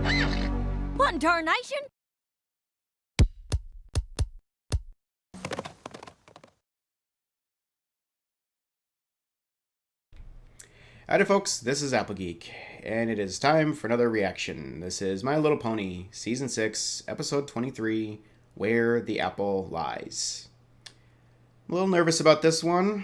What in tarnation? Howdy folks, this is Applegeek, and it is time for another reaction. This is My Little Pony, Season 6, Episode 23, Where the Apple Lies. I'm a little nervous about this one.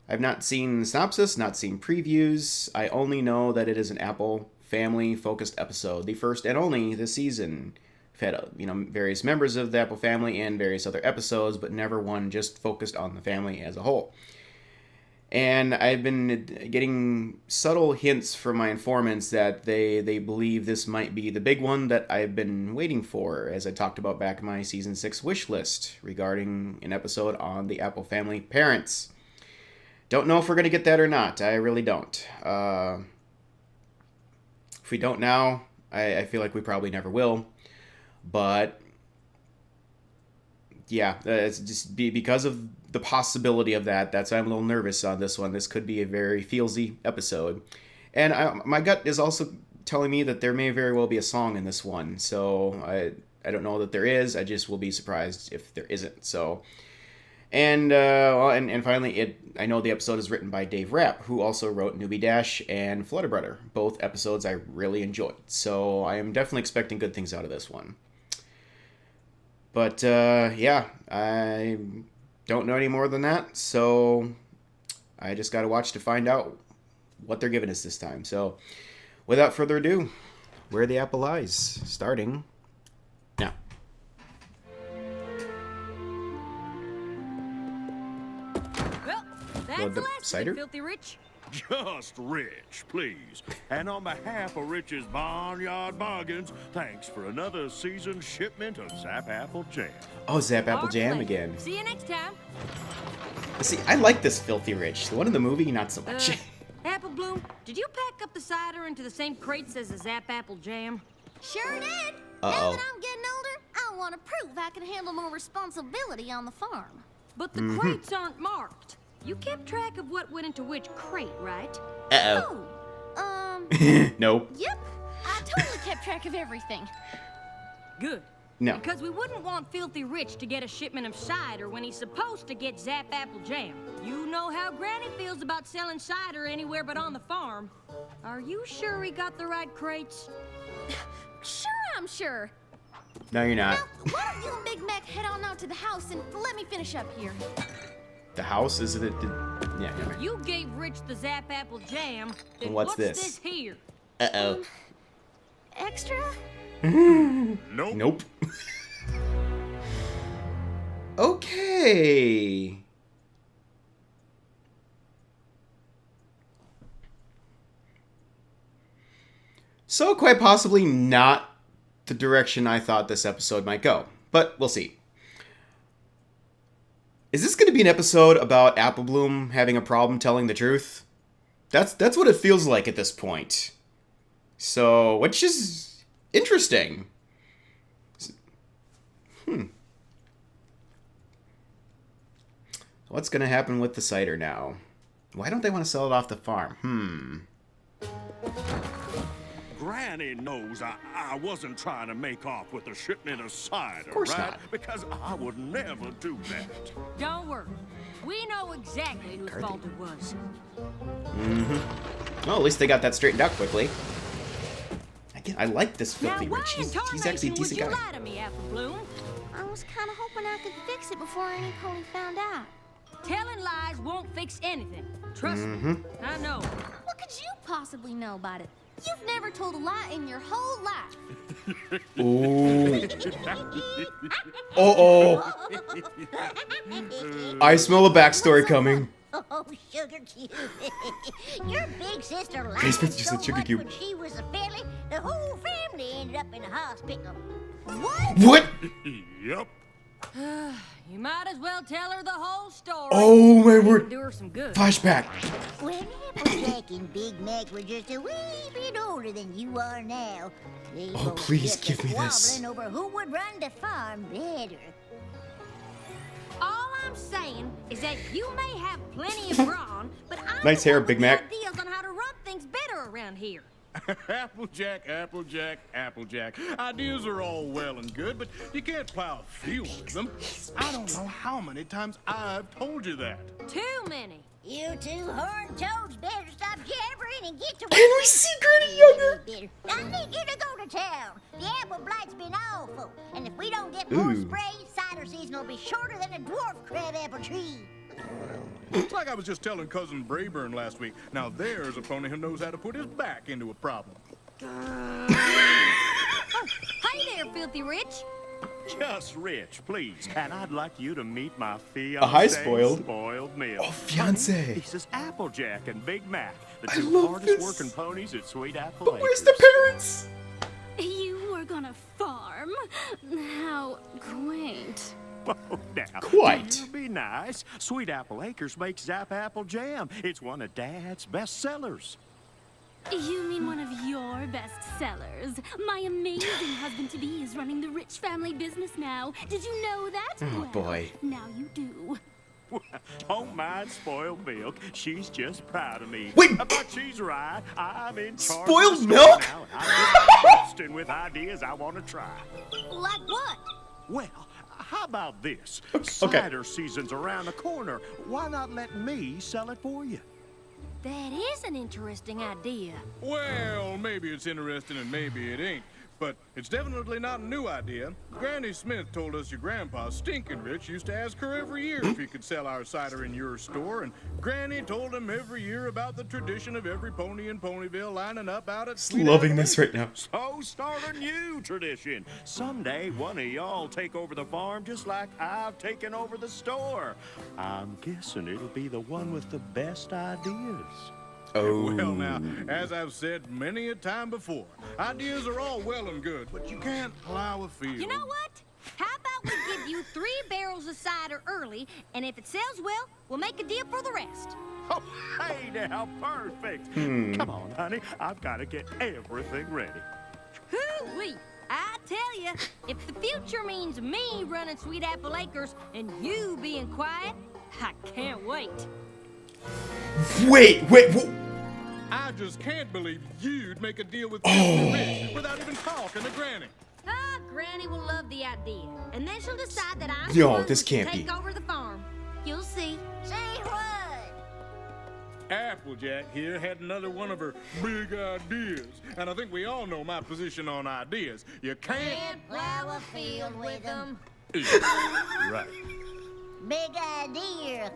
I've not seen the synopsis, not seen previews. I only know that it is an Apple family-focused episode, the first and only this season. We've had, various members of the Apple family and various other episodes, but never one just focused on the family as a whole. And I've been getting subtle hints from my informants that they believe this might be the big one that I've been waiting for, as I talked about back in my Season 6 wish list regarding an episode on the Apple family parents. Don't know if we're going to get that or not. I really don't. If we don't now, I feel like we probably never will. But yeah, it's just because of the possibility of that. That's why I'm a little nervous on this one. This could be a very feelsy episode. And my gut is also telling me that there may very well be a song in this one. So I don't know that there is. I just will be surprised if there isn't. So, and finally, I know the episode is written by Dave Rapp, who also wrote Newbie Dash and Flutter Brother. Both episodes I really enjoyed. So I am definitely expecting good things out of this one. But yeah, I don't know any more than that, so I just got to watch to find out what they're giving us this time. So without further ado, Where the Apple Lies, starting now. Well, that's the the last cider? Filthy Rich. Just Rich, please. And on behalf of Rich's Barnyard Bargains, thanks for another seasoned shipment of Zap Apple Jam. Oh, Zap Apple Our Jam pleasure. again. See you next time. See, I like this Filthy Rich. The one in the movie, not so much. Apple Bloom, did you pack up the cider into the same crates as the Zap Apple Jam? Sure did. Uh-oh. Now that I'm getting older, I want to prove I can handle more responsibility on the farm. But the crates aren't marked. You kept track of what went into which crate, right? Uh-oh. Nope. Yep. I totally kept track of everything. Good. No. Because we wouldn't want Filthy Rich to get a shipment of cider when he's supposed to get Zap Apple Jam. You know how Granny feels about selling cider anywhere but on the farm. Are you sure he got the right crates? Sure, I'm sure. No, you're not. Now, why don't you and Big Mac head on out to the house and let me finish up here? The house? Is it? Yeah, never mind. You gave Rich the Zap Apple Jam. Then What's this? this? Here? Uh-oh. Extra? Nope. Nope. Okay. So quite possibly not the direction I thought this episode might go, but we'll see. Is this going to be an episode about Apple Bloom having a problem telling the truth? That's what it feels like at this point. So, which is interesting. What's going to happen with the cider now? Why don't they want to sell it off the farm? Granny knows I wasn't trying to make off with a shipment of cider, Of course right? not. Because I would never do that. Don't worry. We know exactly whose fault it was. Well, at least they got that straightened out quickly. Again, I like this Now, Filthy why Rich. in He's actually a tarnation would decent you guy. lie to me, Apple Bloom? I was kind of hoping I could fix it before any pony found out. Telling lies won't fix anything. Trust me. I know. What could you possibly know about it? You've never told a lie in your whole life. Ooh. Uh-oh. I smell a backstory coming. Oh, Sugar Cube. Your big sister lied Hey, Spencer, you so said Sugar much Cube. when she was a filly, the whole family ended up in the hospital. What? What? Yep. You might as well tell her the whole story. Oh, my word. Do her some good. Flashback. When Applejack and Big Mac were just a wee bit older than you are now, they Oh, both please kept give me this. squabbling over who would run the farm better. All I'm saying is that you may have plenty of brawn, but I Nice hair, come up Big with Mac. ideas on how to run things better around here. Applejack, Applejack, Applejack. Ideas are all well and good, but you can't plow a field with them. I don't know how many times I've told you that. Too many. You two horned toads better stop jabbering and get to work. Can we see Granny Younger? I need you to go to town. The apple blight's been awful, and if we don't get more Ooh. spray, cider season will be shorter than a dwarf crab apple tree. It's like I was just telling Cousin Brayburn last week. Now there's a pony who knows how to put his back into a problem. Hey there, Filthy Rich. Just Rich, please. And I'd like you to meet my fiancé, hi, Spoiled. Spoiled Milk. Oh, fiancé. This is Applejack and Big Mac, the I two love hardest this. working ponies at Sweet Apple But where's the Acres. parents? You were gonna farm? How quaint. Oh, now, Quite. you be nice. Sweet Apple Acres makes Zap Apple Jam. It's one of Dad's best sellers. You mean one of your best sellers? My amazing husband-to-be is running the Rich family business now. Did you know that? Oh, Well, boy. Now you do. Don't mind Spoiled Milk. She's just proud of me. Wait. But she's right. I'm in charge Spoiled of the store Milk? now, and I'm just bursting with ideas I want to try. Like what? Well, how about this? Okay. Cider season's around the corner. Why not let me sell it for you? That is an interesting idea. Well, maybe it's interesting and maybe it ain't. But it's definitely not a new idea. Granny Smith told us your grandpa, Stinkin' Rich, used to ask her every year if he could sell our cider in your store. And Granny told him every year about the tradition of every pony in Ponyville lining up out at Just Sweet loving Apple this right now. So start a new tradition. Someday one of y'all take over the farm just like I've taken over the store. I'm guessing it'll be the one with the best ideas. Oh. Well, now, as I've said many a time before, ideas are all well and good, but you can't plow a field. You know what? How about we give you 3 barrels of cider early, and if it sells well, we'll make a deal for the rest. Oh, hey now, perfect. Come on, honey. I've got to get everything ready. Hoo-wee! I tell you, if the future means me running Sweet Apple Acres and you being quiet, I can't wait. Wait. I just can't believe you'd make a deal with Filthy Rich without even talking to Granny. Ah, Granny will love the idea, and then she'll decide that I'm No, the one this who can't should take be. over the farm. You'll see. Say what? Applejack here had another one of her big ideas, and I think we all know my position on ideas. You can't. Plow a field with them. Right. Big idea.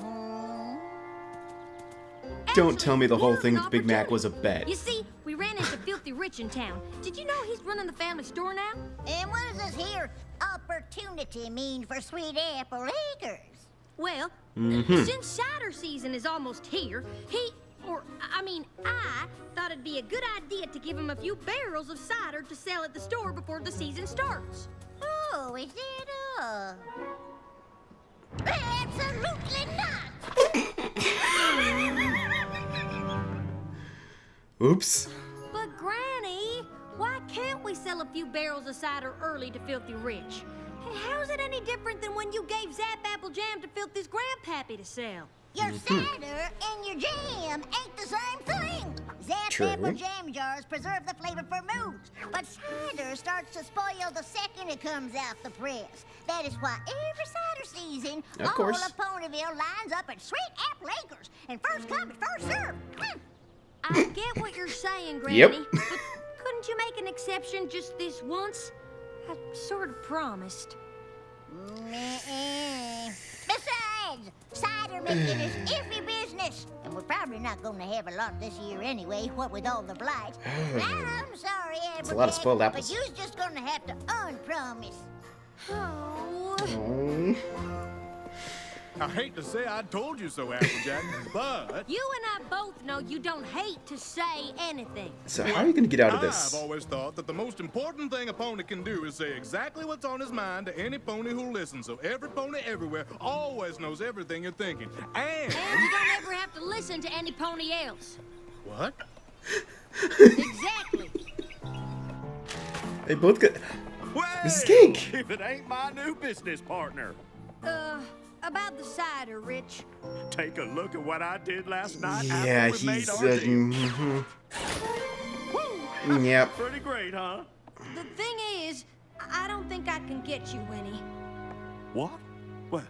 Don't tell me the whole Here's thing an with Big Mac opportunity. was a bet. You see, we ran into Filthy Rich in town. Did you know he's running the family store now? And what does this here opportunity mean for Sweet Apple Acres? Well, since cider season is almost here, I thought it'd be a good idea to give him a few barrels of cider to sell at the store before the season starts. Oh, is that all? Absolutely not! Oops. But Granny, why can't we sell a few barrels of cider early to Filthy Rich? Hey, how's it any different than when you gave Zap Apple Jam to Filthy's grandpappy to sell? Your cider and your jam ain't the same thing. Zap True. apple jam jars preserve the flavor for moons, but cider starts to spoil the second it comes out the press. That is why every cider season, Of all course. of Ponyville lines up at Sweet Apple Acres, and first come and first serve. I get what you're saying, Granny, Yep. but couldn't you make an exception just this once? I sort of promised. Besides, cider making is every business, and we're probably not going to have a lot this year anyway, what with all the blights. I'm sorry, It's a lot of spoiled Applejack, apples. but you's just going to have to unpromise. Oh, Oh. I hate to say I told you so, Applejack, but you and I both know you don't hate to say anything. So how are you gonna get out of I've this? always thought that the most important thing a pony can do is say exactly what's on his mind to any pony who listens, so every pony everywhere always knows everything you're thinking. And... And you don't ever have to listen to any pony else. What? Exactly. They both got. Well, This is cake. if it ain't my new business partner. About the cider, Rich. Take a look at what I did last night Yeah, after we made he's. our deal. Mhm. Woo! Yep. Pretty great, huh? The thing is, I don't think I can get you, Winnie. What? Well,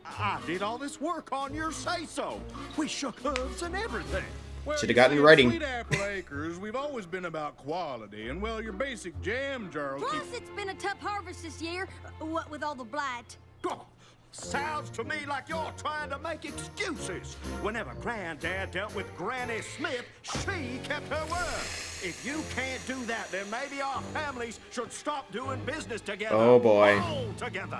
I did all this work on your say-so. We shook hooves and everything. Well, Shoulda you gotten see, writing. at Sweet Apple Acres, we've always been about quality, and well, your basic jam jar will Plus, keep... it's been a tough harvest this year, what with all the blight. Oh, sounds to me like you're trying to make excuses. Whenever Granddad dealt with Granny Smith, she kept her word. If you can't do that, then maybe our families should stop doing business together. Oh, boy. All together.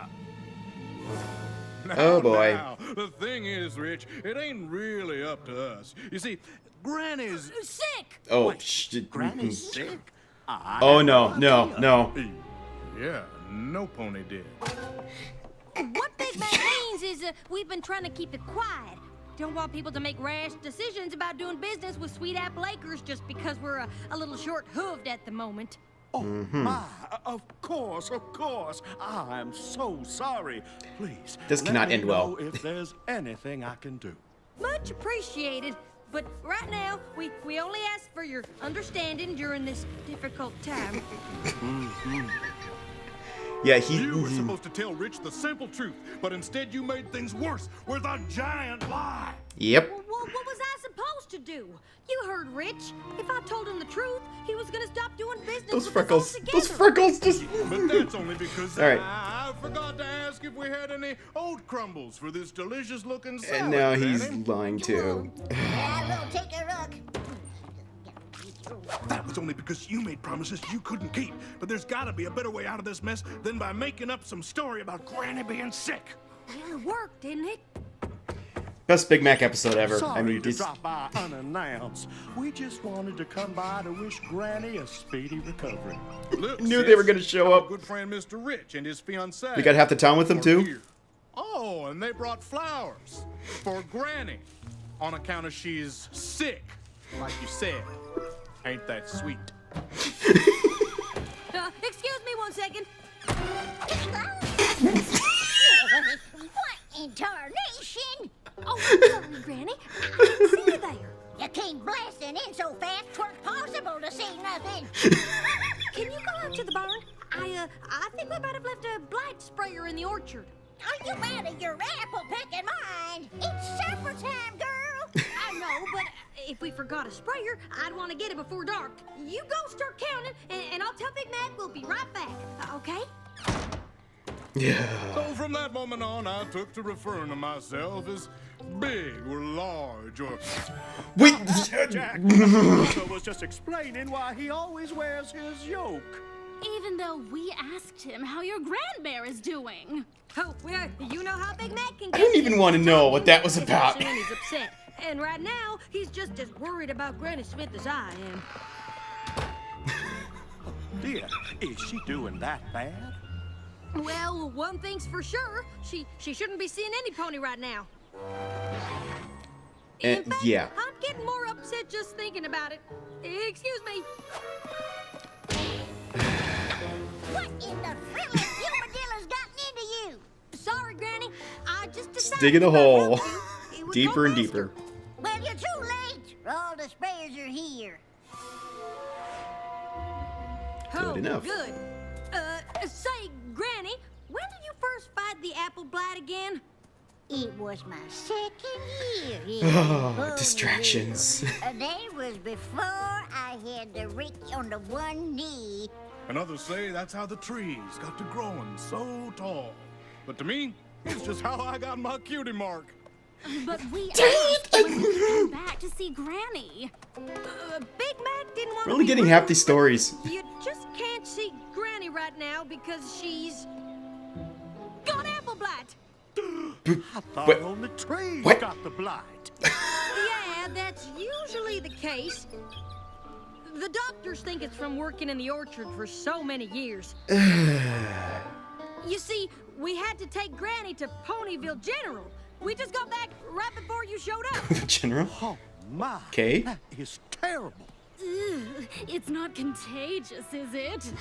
Oh, boy. Now, the thing is, Rich, it ain't really up to us. You see, Granny's... Sick! Oh, Wait, Granny's sick? Oh, no, no, no. Yeah, no pony did. What Big Mac means is we've been trying to keep it quiet. Don't want people to make rash decisions about doing business with Sweet Apple Acres just because we're a little short-hooved at the moment. Oh, my, of course. I'm so sorry. Please, This cannot let end me well. know if there's anything I can do. Much appreciated. But right now, we only ask for your understanding during this difficult time. Yeah, You were supposed to tell Rich the simple truth, but instead you made things worse with a giant lie. Yep. Well, what was I supposed to do? You heard Rich. If I told him the truth, he was gonna stop doing business Those with freckles. us Those altogether. freckles just. But that's only because All right. I forgot to ask if we had any oat crumbles for this delicious-looking salad. And now he's Granny. lying too. I will take a look. That was only because you made promises you couldn't keep. But there's gotta be a better way out of this mess than by making up some story about Granny being sick. Well, it worked, didn't it? Best Big Mac episode ever. Sorry I mean, to it's, drop by unannounced. We just wanted to come by to wish Granny a speedy recovery. Look, Knew they sis, were gonna show our up. Good friend Mr. Rich and his fiancée. We got half the town with them are too. here. Oh, and they brought flowers for Granny on account of she's sick, like you said. Ain't that sweet? Excuse me 1 second. What in tarnation? Oh, sorry, Granny. I didn't see you there. You came blasting in so fast, 'tweren't possible to see nothing. Can you go out to the barn? I think we might have left a blight sprayer in the orchard. Are you out of your apple picking mind? It's supper time, girl. I know, but if we forgot a sprayer, I'd want to get it before dark. You go start counting, and I'll tell Big Mac we'll be right back. Okay? Yeah. So from that moment on, I took to referring to myself as big or large or... Wait. Jack, Uncle was just explaining why he always wears his yoke. Even though we asked him how your grandmare is doing. Oh, well, you know how Big Mac can I get. didn't even want to know what that was about. Especially when he's upset. And right now, he's just as worried about Granny Smith as I am. Dear, is she doing that bad? Well, one thing's for sure. She shouldn't be seeing any pony right now. In fact, yeah. I'm getting more upset just thinking about it. Excuse me. What in the frillin' humadilla's gotten into you? Sorry, Granny. I just decided digging a if I hole. helped you, it would Deeper go and faster. deeper. Well, you're too late. All the sprayers are here. Oh, enough. Good. Say, Granny, when did you first fight the apple blight again? It was my second year here. Oh, distractions. That was before I had the Rich on the one knee. And others say that's how the trees got to growing so tall. But to me, it's just how I got my cutie mark. But we asked when we came back to see Granny. Big Mac didn't want We're to only be getting rude, half these but stories. You just can't see Granny right now because she's got apple blight. I thought What? only trees What? got the blight. Yeah, that's usually the case. The doctors think it's from working in the orchard for so many years. You see, we had to take Granny to Ponyville General. We just got back right before you showed up. General. Oh, my. 'Kay. That is terrible. Ugh, it's not contagious, is it?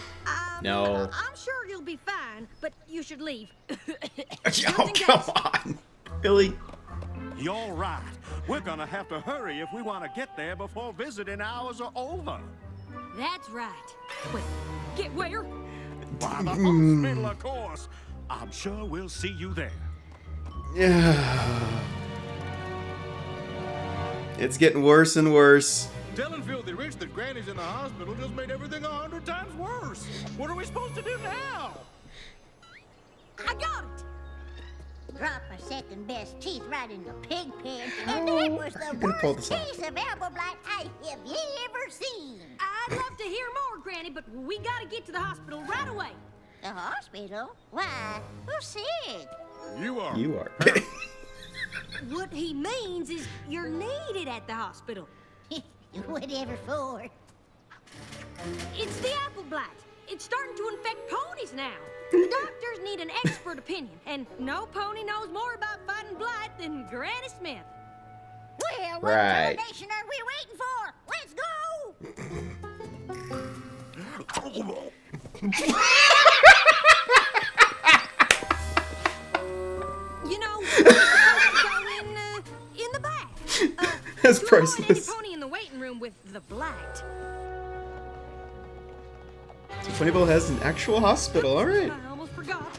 No. I'm sure you'll be fine, but you should leave. Oh, Nothing come else. on. Billy. You're right. We're gonna have to hurry if we want to get there before visiting hours are over. That's right. Wait, get where? Why, the hospital, of course. I'm sure we'll see you there. Yeah. It's getting worse and worse. Telling Filthy Rich that Granny's in the hospital just made everything 100 times worse. What are we supposed to do now? I got it. Dropped my second best teeth right in the pig pen, and that was the gonna pull worst this off. case of apple blight I have ever seen. I'd love to hear more, Granny, but we gotta get to the hospital right away. The hospital? Why? Who's sick? You are. You are. What he means is you're needed at the hospital. Whatever for. It's the apple blight. It's starting to infect ponies now. Doctors need an expert opinion, and no pony knows more about fighting blight than Granny Smith. Well, what Right. combination are we waiting for? Let's go! You know, we're supposed to go in the back. That's To avoid any priceless. pony in the waiting room with the blight. So Ponyville has an actual hospital. All right. I almost forgot.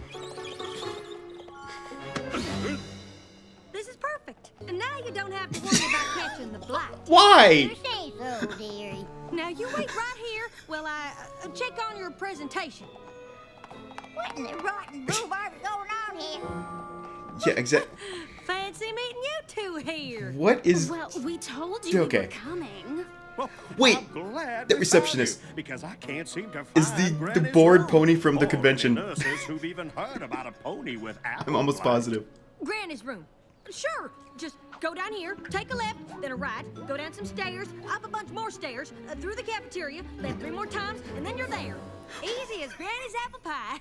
This is perfect. And now you don't have to worry about catching the blight. Why? You say so, dearie. Now you wait right here while I check on your presentation. What in the rotten rhubarb is going on here? Yeah, exactly. Fancy meeting you two here. What is? Well, we told you we Okay. were coming. Well, Wait, I'm glad that we receptionist. found you, because I can't seem to find Is the Granny's bored room, pony from the or convention. any nurses who've even heard about a pony with apple I'm almost blight. positive. Granny's room. Sure. Just go down here, take a left, then a right, go down some stairs, up a bunch more stairs, through the cafeteria, left 3 more times, and then you're there. Easy as Granny's apple pie.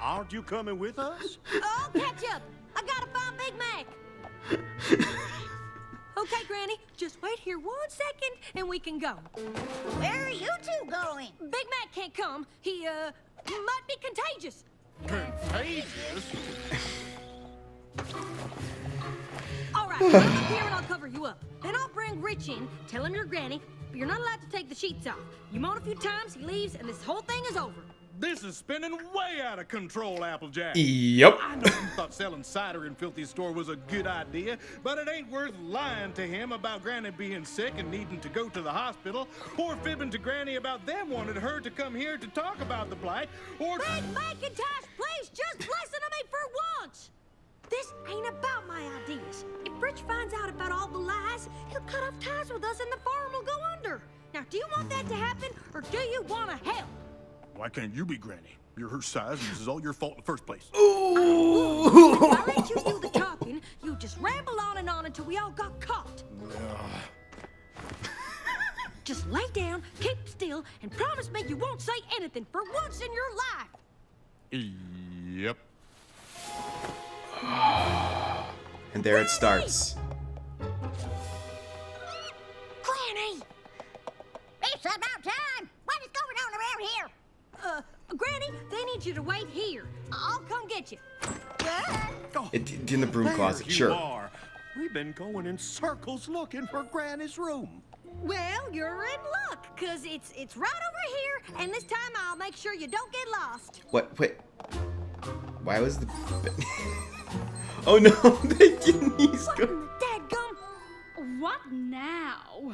Aren't you coming with us? I'll catch up. I gotta find Big Mac. Okay, Granny, just wait here 1 second and we can go. Where are you two going? Big Mac can't come. He might be contagious. Contagious? All right, come up here and I'll cover you up. Then I'll bring Rich in, tell him you're Granny, but you're not allowed to take the sheets off. You moan a few times, he leaves, and this whole thing is over. This is spinning way out of control, Applejack. Yep. I know you thought selling cider in Filthy's store was a good idea, but it ain't worth lying to him about Granny being sick and needing to go to the hospital, or fibbing to Granny about them wanting her to come here to talk about the blight, or... Big Macintosh, please just listen to me for once. This ain't about my ideas. If Rich finds out about all the lies, he'll cut off ties with us and the farm will go under. Now, do you want that to happen, or do you want to help? Why can't you be Granny? You're her size, and this is all your fault in the first place. If I let you do the talking, you just ramble on and on until we all got caught. Just lay down, keep still, and promise me you won't say anything for once in your life. Yep. And there it starts. Granny! It's about time. What is going on around here? Granny, they need you to wait here. I'll come get you. What? In the broom There closet, you sure. are. We've been going in circles looking for Granny's room. Well, you're in luck, because it's right over here, and this time I'll make sure you don't get lost. What? Wait. Why was the? Oh no! They didn't. He's What go. in the dadgum? What now?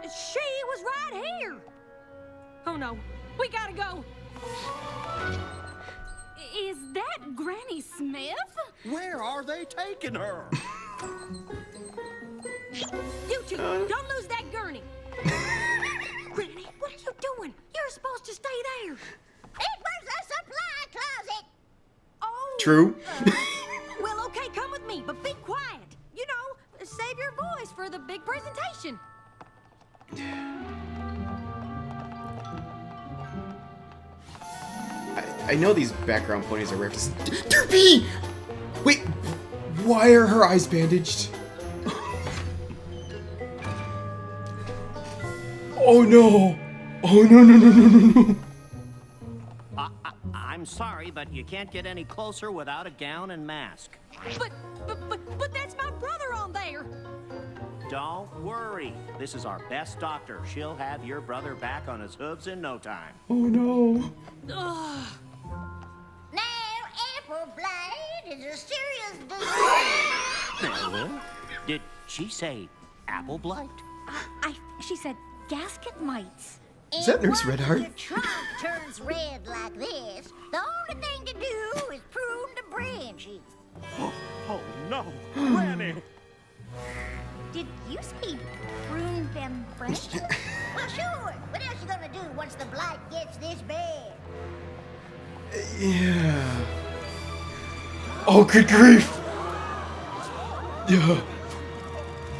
She was right here. Oh no, we gotta go. Is that Granny Smith? Where are they taking her? You two, don't lose that gurney. Granny, what are you doing? You're supposed to stay there. It was a supply closet. Oh. True. Well, okay, come with me, but be quiet. You know, save your voice for the big presentation. I know these background ponies are rare. Derpy! Wait, why are her eyes bandaged? Oh no! Oh no no no no no no! I'm sorry, but you can't get any closer without a gown and mask. But that's my brother on there. Don't worry. This is our best doctor. She'll have your brother back on his hooves in no time. Oh no. Now, apple blight is a serious disease. Did she say apple blight? She said gasket mites. Is that Nurse And Redheart? once your trunk turns red like this, the only thing to do is prune the branches. Oh, no. Granny! Did you say prune them branches? Well, sure. What else you gonna do once the blight gets this bad? Yeah. Oh, good grief. Yeah.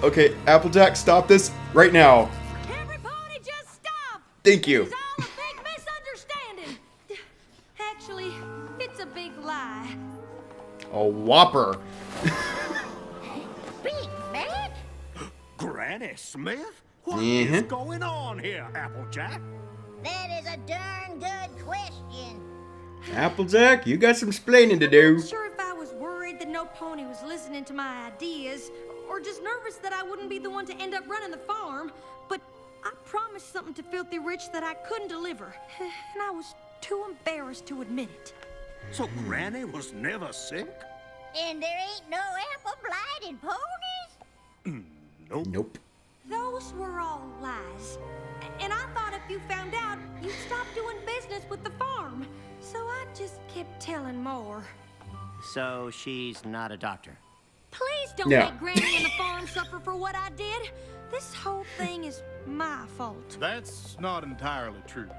Okay, Applejack, stop this right now. Everybody just stop! Thank you. It's all a big misunderstanding. Actually, it's a big lie. A whopper. Big Mac? Granny Smith? What is Mhm. going on here, Applejack? That is a darn good question. Applejack, you got some splaining to do. Not sure if I was worried that no pony was listening to my ideas, or just nervous that I wouldn't be the one to end up running the farm, but I promised something to Filthy Rich that I couldn't deliver, and I was too embarrassed to admit it. So Granny was never sick? And there ain't no apple blight in ponies? Nope. Those were all lies, and I thought if you found out, you'd stop doing business with the farm, so I just kept telling more. So she's not a doctor. Please don't No. make Granny and the farm suffer for what I did. This whole thing is my fault. That's not entirely true.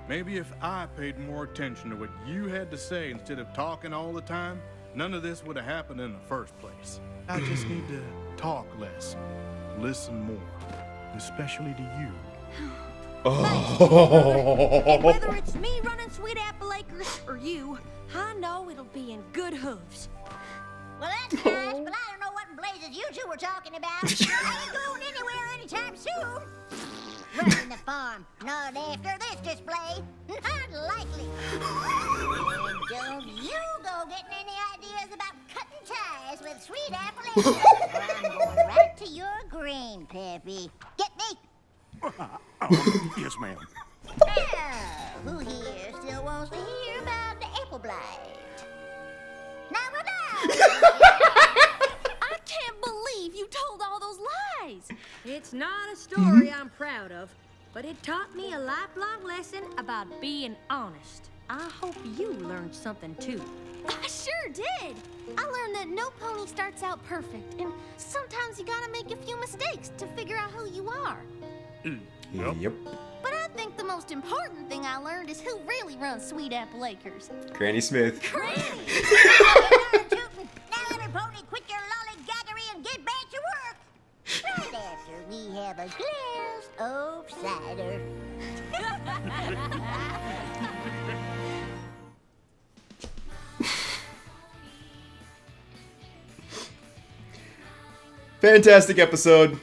Maybe if I paid more attention to what you had to say instead of talking all the time, none of this would have happened in the first place. I just need to talk less, listen more, especially to you. And whether it's me running Sweet Apple Acres or you, I know it'll be in good hooves. Well, that's nice, but I don't know what in blazes you two were talking about. I ain't going anywhere anytime soon. Running the farm, not after this display. Not likely. And don't you go getting any ideas about cutting ties with Sweet Apple Acres, or I'm going right to your green, Peppy. Get me? Yes, ma'am. Now, who here still wants to hear about the apple blight? Now, what I can't believe you told all those lies. It's not a story I'm proud of, but it taught me a lifelong lesson about being honest. I hope you learned something too. I sure did. I learned that no pony starts out perfect, and sometimes you gotta make a few mistakes to figure out who you are. Yep. But I think the most important thing I learned is who really runs Sweet Apple Acres. Granny Smith. Granny! Now, every pony, quit your lollygaggery and get back to work. Right after we have a glass of cider. Fantastic episode.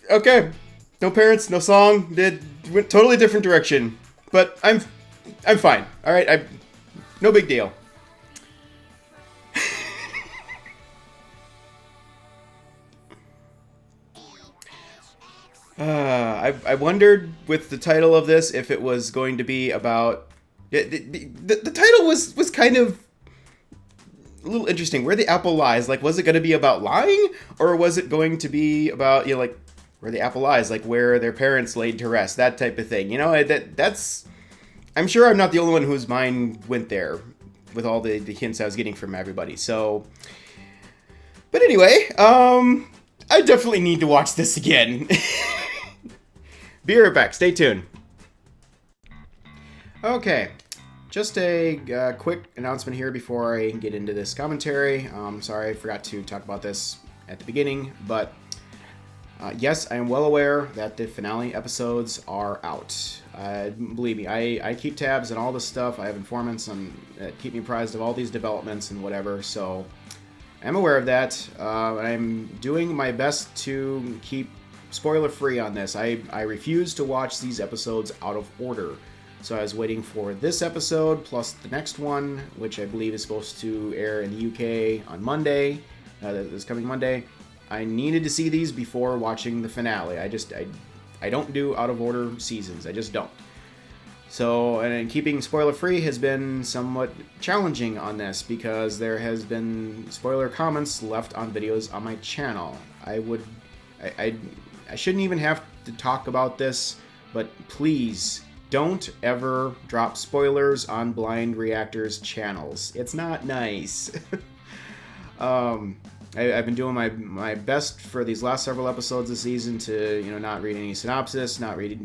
Okay. No parents, no song. Went totally different direction. But I'm fine. All right. No big deal. I wondered with the title of this if it was going to be about. The title was kind of a little interesting. Where the apple lies. Like, was it going to be about lying, or was it going to be about, like, where the apple lies, like where their parents laid to rest, that type of thing. You know, that's. I'm sure I'm not the only one whose mind went there with all the hints I was getting from everybody. So, but anyway, I definitely need to watch this again. Be right back. Stay tuned. Okay. Just a quick announcement here before I get into this commentary. Sorry, I forgot to talk about this at the beginning, but yes, I am well aware that the finale episodes are out. Believe me, I keep tabs on all this stuff. I have informants that keep me apprised of all these developments and whatever, so I'm aware of that. I'm doing my best to keep spoiler-free on this. I refuse to watch these episodes out of order. So I was waiting for this episode plus the next one, which I believe is supposed to air in the UK on Monday. this coming Monday. I needed to see these before watching the finale. I don't do out of order seasons. I just don't. So, and keeping spoiler free has been somewhat challenging on this because there has been spoiler comments left on videos on my channel. I shouldn't even have to talk about this, but please don't ever drop spoilers on Blind Reactors channels. It's not nice. I've been doing my best for these last several episodes this season to, not read any synopsis, not read,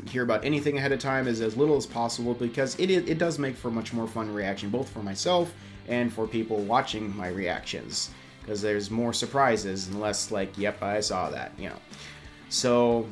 hear about anything ahead of time as little as possible, because it does make for much more fun reaction, both for myself and for people watching my reactions, because there's more surprises and less like, yep, I saw that, So,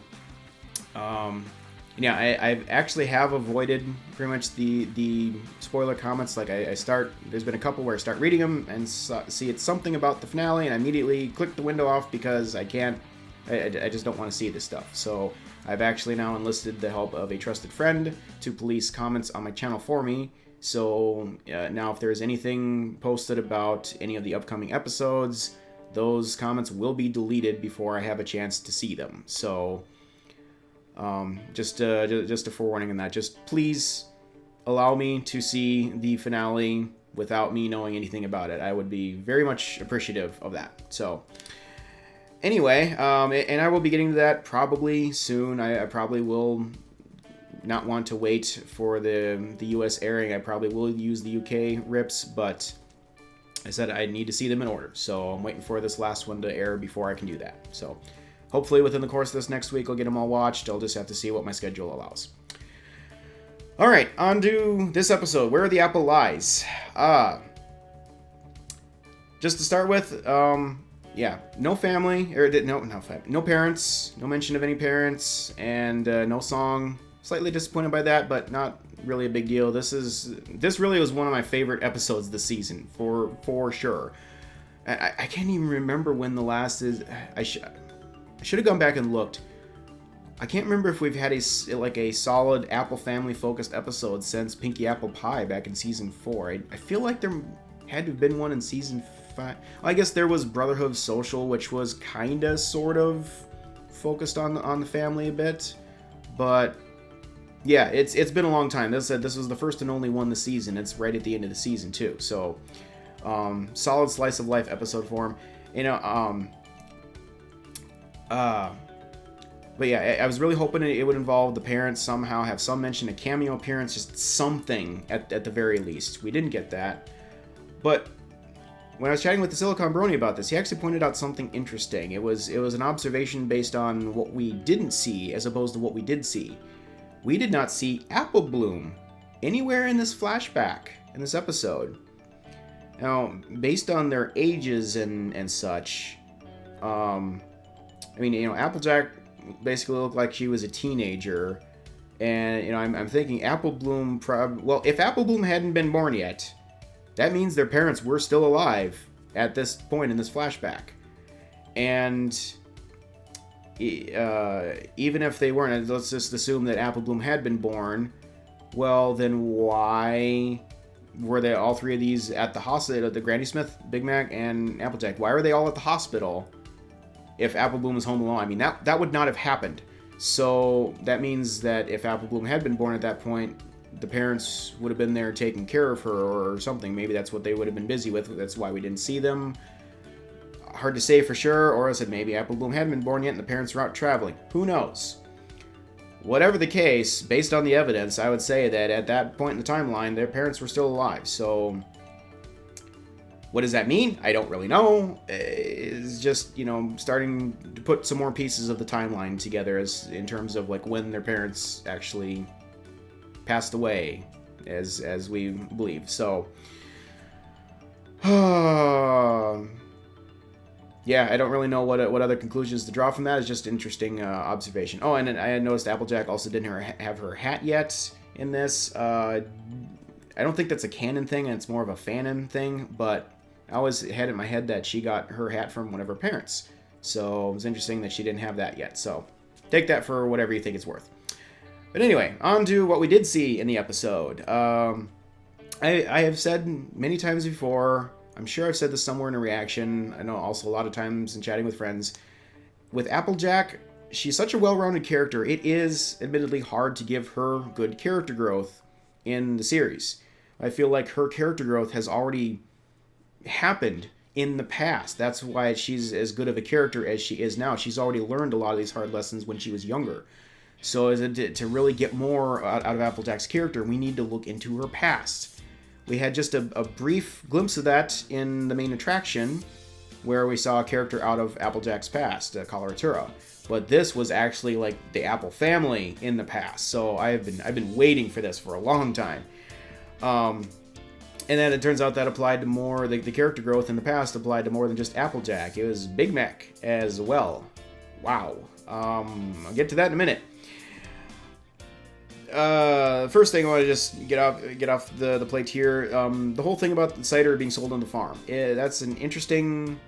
yeah, I actually have avoided pretty much the spoiler comments. Like there's been a couple where I start reading them and see it's something about the finale, and I immediately click the window off because I just don't want to see this stuff. So I've actually now enlisted the help of a trusted friend to police comments on my channel for me. So now if there's anything posted about any of the upcoming episodes, those comments will be deleted before I have a chance to see them. So just a forewarning on that. Just please allow me to see the finale without me knowing anything about it. I would be very much appreciative of that. So anyway, and I will be getting to that probably soon. I probably will not want to wait for the US airing. I probably will use the UK rips, but I said I need to see them in order. So I'm waiting for this last one to air before I can do that. So hopefully within the course of this next week, I'll get them all watched. I'll just have to see what my schedule allows. All right, on to this episode, Where the Apple Lies. Just to start with, yeah, no family, or no parents, no mention of any parents, and no song. Slightly disappointed by that, but not really a big deal. This really was one of my favorite episodes this season, for sure. I can't even remember when the last is. I should have gone back and looked. I can't remember if we've had a solid Apple family focused episode since Pinky Apple Pie back in season 4. I feel like there had to have been one in season 5. I guess there was Brotherhood Social, which was kinda sort of focused on the family a bit, but yeah, it's been a long time. This was the first and only one this season. It's right at the end of the season too. So solid slice of life episode form. But yeah, I was really hoping it would involve the parents somehow, have some mention, a cameo appearance, just something at the very least. We didn't get that. But when I was chatting with the Silicon Brony about this, he actually pointed out something interesting. It was an observation based on what we didn't see as opposed to what we did see. We did not see Apple Bloom anywhere in this flashback, in this episode. Now, based on their ages and such, Applejack basically looked like she was a teenager, and I'm thinking Apple Bloom if Apple Bloom hadn't been born yet, that means their parents were still alive at this point in this flashback, and even if they weren't, let's just assume that Apple Bloom had been born. Well, then why were they all three of these at the hospital? The Granny Smith, Big Mac, and Applejack. Why were they all at the hospital if Apple Bloom was home alone? I mean, that would not have happened. So that means that if Apple Bloom had been born at that point, the parents would have been there taking care of her or something. Maybe that's what they would have been busy with. That's why we didn't see them. Hard to say for sure. Or I said maybe Apple Bloom hadn't been born yet and the parents were out traveling. Who knows? Whatever the case, based on the evidence, I would say that at that point in the timeline, their parents were still alive. So what does that mean? I don't really know. It's just, starting to put some more pieces of the timeline together in terms of like when their parents actually passed away, as we believe. So yeah, I don't really know what other conclusions to draw from that. It's just interesting observation. Oh, and I had noticed Applejack also didn't have her hat yet in this. I don't think that's a canon thing, and it's more of a fanon thing, but I always had in my head that she got her hat from one of her parents. So it was interesting that she didn't have that yet. So take that for whatever you think it's worth. But anyway, on to what we did see in the episode. I have said many times before, I'm sure I've said this somewhere in a reaction. I know also a lot of times in chatting with friends. With Applejack, she's such a well-rounded character. It is admittedly hard to give her good character growth in the series. I feel like her character growth has already happened in the past. That's why she's as good of a character as she is now. She's already learned a lot of these hard lessons when she was younger. So to really get more out of Applejack's character, we need to look into her past. We had just a brief glimpse of that in the main attraction, where we saw a character out of Applejack's past, Coloratura. But this was actually like the Apple family in the past. So I've been waiting for this for a long time. And then it turns out that applied to more, the character growth in the past applied to more than just Applejack. It was Big Mac as well. Wow. I'll get to that in a minute. First thing I want to just get off the plate here. The whole thing about the cider being sold on the farm. That's an interesting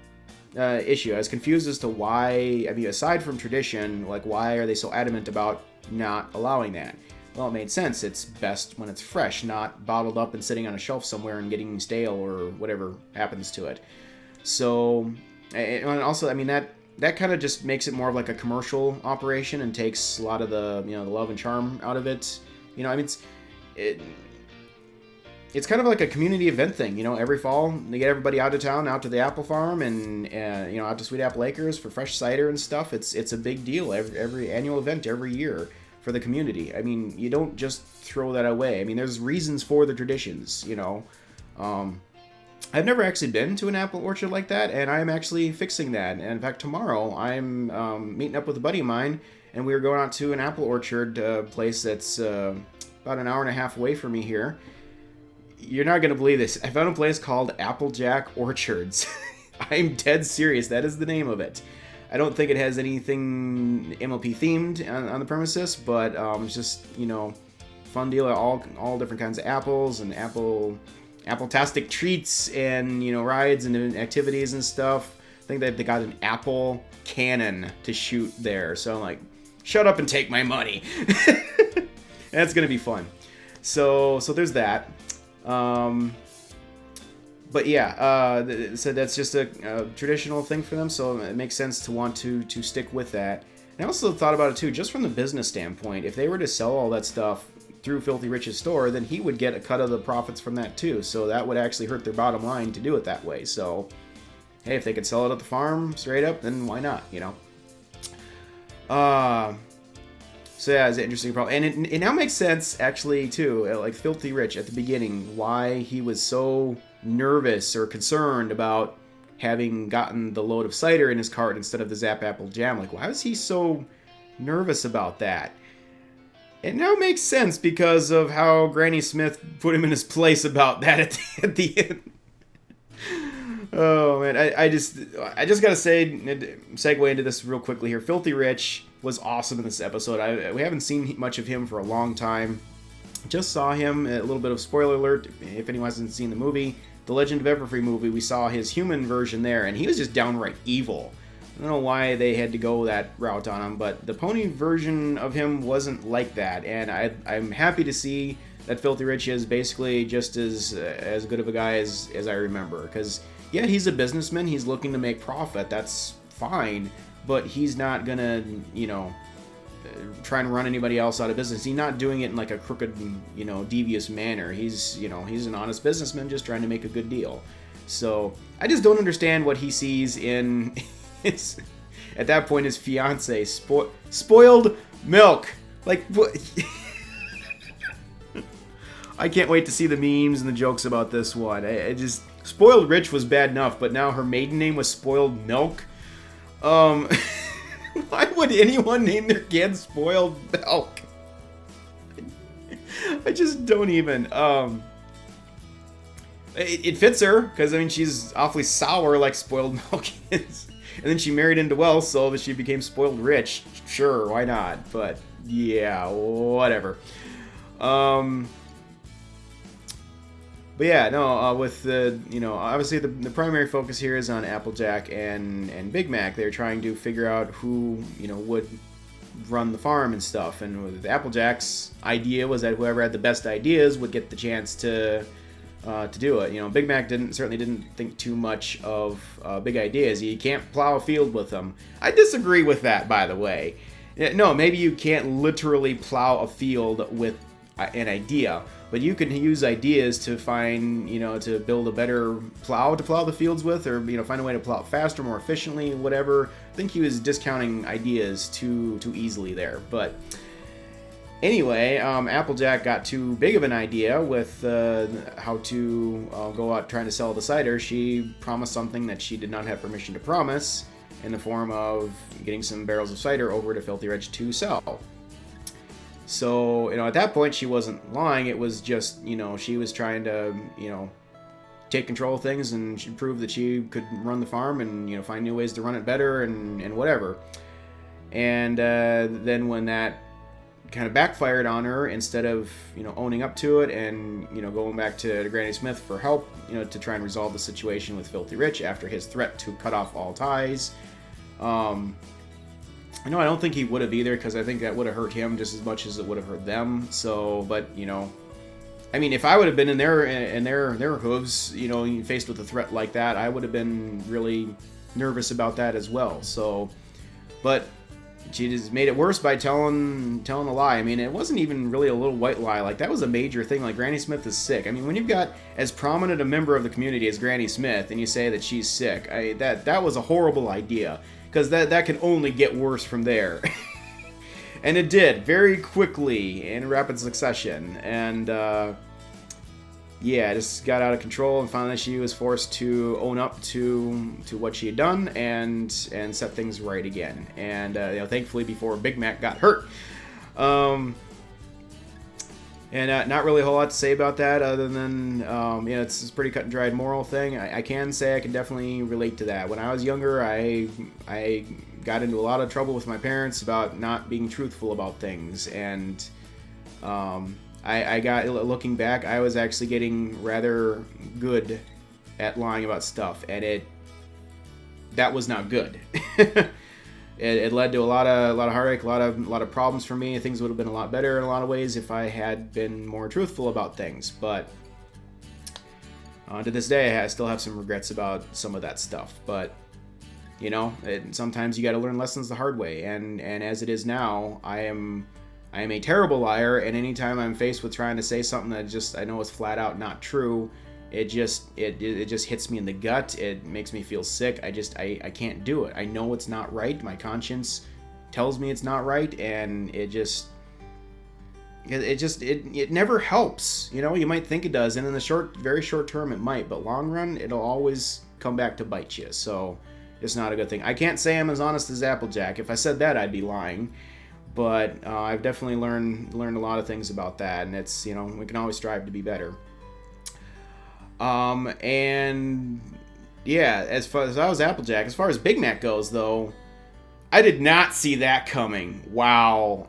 issue. I was confused as to why, I mean, aside from tradition, like why are they so adamant about not allowing that? Well, it made sense. It's best when it's fresh, not bottled up and sitting on a shelf somewhere and getting stale or whatever happens to it. So, and also, I mean, that kind of just makes it more of like a commercial operation and takes a lot of the, the love and charm out of it. I mean, it's kind of like a community event thing. Every fall they get everybody out of town, out to the apple farm, and out to Sweet Apple Acres for fresh cider and stuff. It's a big deal. Every annual event every year for the community. I mean, you don't just throw that away. I mean, there's reasons for the traditions. I've never actually been to an apple orchard like that, and I'm actually fixing that. And in fact, tomorrow I'm meeting up with a buddy of mine, and we're going out to an apple orchard place that's about an hour and a half away from me here. You're not going to believe this. I found a place called Applejack Orchards. I'm dead serious. That is the name of it. I don't think it has anything MLP themed on the premises, but it's just, fun deal. All different kinds of apples and apple-tastic treats and, rides and activities and stuff. I think that they got an apple cannon to shoot there. So I'm like, shut up and take my money. That's going to be fun. So there's that. But yeah, so that's just a traditional thing for them, so it makes sense to want to stick with that. And I also thought about it too, just from the business standpoint. If they were to sell all that stuff through Filthy Rich's store, then he would get a cut of the profits from that too. So that would actually hurt their bottom line to do it that way. So, hey, if they could sell it at the farm straight up, then why not, So yeah, it's an interesting problem. And it now makes sense, actually, too, like Filthy Rich at the beginning, why he was so nervous or concerned about having gotten the load of cider in his cart instead of the Zap Apple Jam. Like, why was he so nervous about that? It now makes sense because of how Granny Smith put him in his place about that at the end. Oh, man, I just gotta say, segue into this real quickly here. Filthy Rich was awesome in this episode. We haven't seen much of him for a long time. Just saw him, a little bit of spoiler alert, if anyone hasn't seen the movie, the Legend of Everfree movie, we saw his human version there, and he was just downright evil. I don't know why they had to go that route on him, but the pony version of him wasn't like that, and I'm happy to see that Filthy Rich is basically just as good of a guy as I remember, because, yeah, he's a businessman, he's looking to make profit, that's fine, but he's not gonna, try and run anybody else out of business. He's not doing it in like a crooked, devious manner. He's an honest businessman just trying to make a good deal. So I just don't understand what he sees in his, at that point, his fiance, spoiled milk. Like, what? I can't wait to see the memes and the jokes about this one. I just, Spoiled Rich was bad enough, but now her maiden name was Spoiled Milk. Why would anyone name their kid Spoiled Milk? I just don't even. It fits her, because, I mean, she's awfully sour like Spoiled Milk is. And then she married into wealth, so she became Spoiled Rich. Sure, why not? But, yeah, whatever. But yeah, no, with the, obviously the primary focus here is on Applejack and Big Mac. They're trying to figure out who, would run the farm and stuff. And with Applejack's idea was that whoever had the best ideas would get the chance to to do it. You know, Big Mac certainly didn't think too much of big ideas. You can't plow a field with them. I disagree with that, by the way. No, maybe you can't literally plow a field with an idea, but you can use ideas to find, you know, to build a better plow to plow the fields with, or, you know, find a way to plow it faster, more efficiently, whatever. I think he was discounting ideas too easily there, but anyway, Applejack got too big of an idea with how to go out trying to sell the cider. She promised something that she did not have permission to promise, in the form of getting some barrels of cider over to Filthy Rich to sell. So, you know, at that point, she wasn't lying. It was just, you know, she was trying to, you know, take control of things, and she proved that she could run the farm and, you know, find new ways to run it better and whatever. And then when that kind of backfired on her, instead of, you know, owning up to it and, you know, going back to Granny Smith for help, you know, to try and resolve the situation with Filthy Rich after his threat to cut off all ties. No, I don't think he would have either, because I think that would have hurt him just as much as it would have hurt them. So, but, you know, I mean, if I would have been in their hooves, you know, faced with a threat like that, I would have been really nervous about that as well. So, but she just made it worse by telling a lie. I mean, it wasn't even really a little white lie. Like, that was a major thing. Like, Granny Smith is sick. I mean, when you've got as prominent a member of the community as Granny Smith, and you say that she's sick, that was a horrible idea, because that can only get worse from there. And it did, very quickly, in rapid succession. And yeah, it just got out of control, and finally she was forced to own up to what she had done and set things right again. And you know, thankfully, before Big Mac got hurt. And not really a whole lot to say about that, other than you know, it's a pretty cut and dried moral thing. I can say I can definitely relate to that. When I was younger, I got into a lot of trouble with my parents about not being truthful about things, and I got, looking back, I was actually getting rather good at lying about stuff, and that was not good. It led to a lot of heartache, a lot of problems for me. Things would have been a lot better in a lot of ways if I had been more truthful about things. But to this day, I still have some regrets about some of that stuff. But you know, sometimes you got to learn lessons the hard way. And as it is now, I am a terrible liar. And anytime I'm faced with trying to say something that I know is flat out not true, it just hits me in the gut. It makes me feel sick. I can't do it. I know it's not right. My conscience tells me it's not right, and it never helps. You know, you might think it does, and in the very short term it might, but long run it'll always come back to bite you. So it's not a good thing. I can't say I'm as honest as Applejack. If I said that, I'd be lying. But I've definitely learned a lot of things about that, and it's, you know, we can always strive to be better. And yeah, as far as I was Applejack, as far as Big Mac goes, though, I did not see that coming. Wow.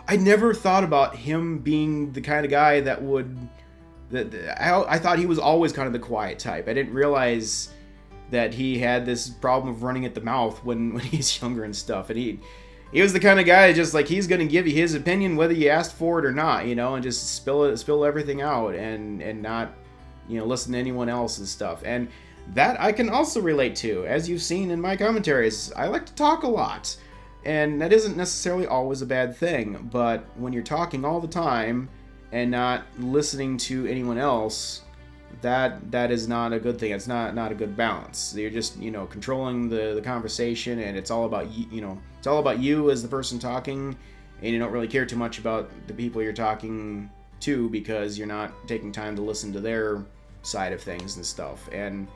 I never thought about him being the kind of guy that I thought he was always kind of the quiet type. I didn't realize that he had this problem of running at the mouth when he's younger and stuff. And he was the kind of guy that just, like, he's going to give you his opinion whether you asked for it or not, you know, and just spill everything out and not, you know, listen to anyone else's stuff. And that I can also relate to. As you've seen in my commentaries, I like to talk a lot. And that isn't necessarily always a bad thing, but when you're talking all the time and not listening to anyone else, that is not a good thing. It's not a good balance. You're just, you know, controlling the conversation, and it's all about you, you know, it's all about you as the person talking, and you don't really care too much about the people you're talking to, because you're not taking time to listen to their side of things and stuff. And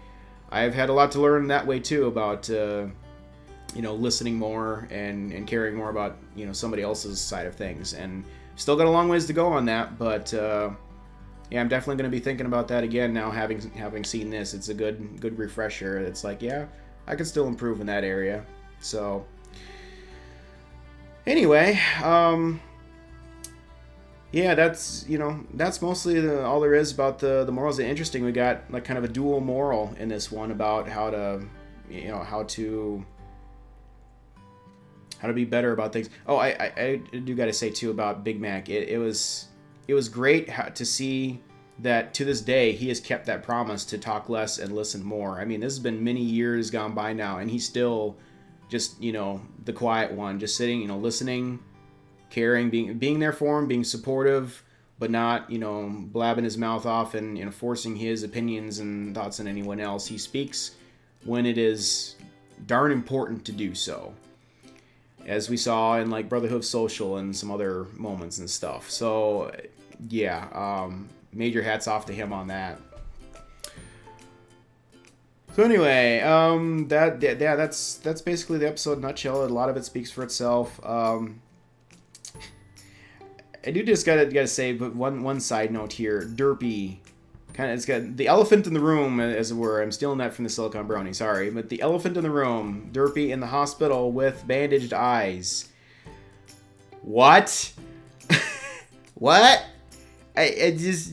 I've had a lot to learn that way too, about you know, listening more and caring more about, you know, somebody else's side of things. And still got a long ways to go on that, but yeah, I'm definitely going to be thinking about that again now, having seen this. It's a good refresher. It's like, yeah, I could still improve in that area. So anyway, yeah, that's mostly all there is about the morals. It's interesting. We got like kind of a dual moral in this one about how to be better about things. Oh, I do got to say too about Big Mac. It was great to see that to this day he has kept that promise to talk less and listen more. I mean, this has been many years gone by now, and he's still just, you know, the quiet one, just sitting, you know, listening, caring, being there for him, being supportive, but not, you know, blabbing his mouth off and, you know, forcing his opinions and thoughts on anyone else. He speaks when it is darn important to do so, as we saw in like Brotherhood Social and some other moments and stuff. So yeah, major hats off to him on that. So anyway, that's basically the episode in a nutshell. A lot of it speaks for itself. I do just gotta say, but one side note here, Derpy, it's got the elephant in the room, as it were. I'm stealing that from the Silicon Brownie, sorry, but the elephant in the room, Derpy in the hospital with bandaged eyes. What? What? I just.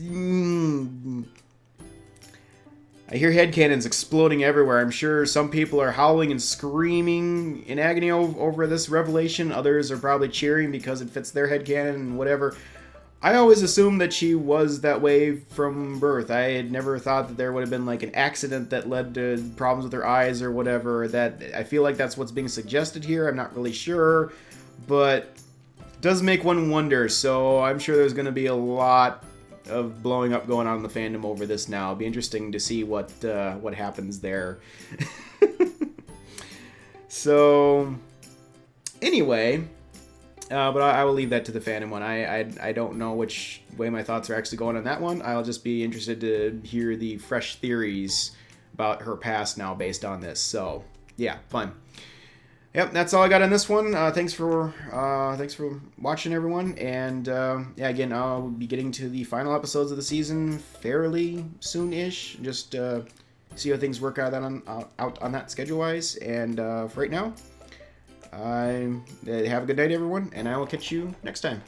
I hear headcanons exploding everywhere. I'm sure some people are howling and screaming in agony over this revelation. Others are probably cheering because it fits their headcanon and whatever. I always assumed that she was that way from birth. I had never thought that there would have been like an accident that led to problems with her eyes or whatever. That I feel like that's what's being suggested here. I'm not really sure, but it does make one wonder. So I'm sure there's going to be a lot of blowing up going on in the fandom over this now. It'll be interesting to see what happens there. So anyway, but I will leave that to the fandom one. I don't know which way my thoughts are actually going on that one. I'll just be interested to hear the fresh theories about her past now based on this. So yeah, fun. Yep, that's all I got on this one. Thanks for watching, everyone. And yeah, again, I'll be getting to the final episodes of the season fairly soon-ish. Just see how things work out on that schedule-wise. And for right now, have a good night, everyone, and I will catch you next time.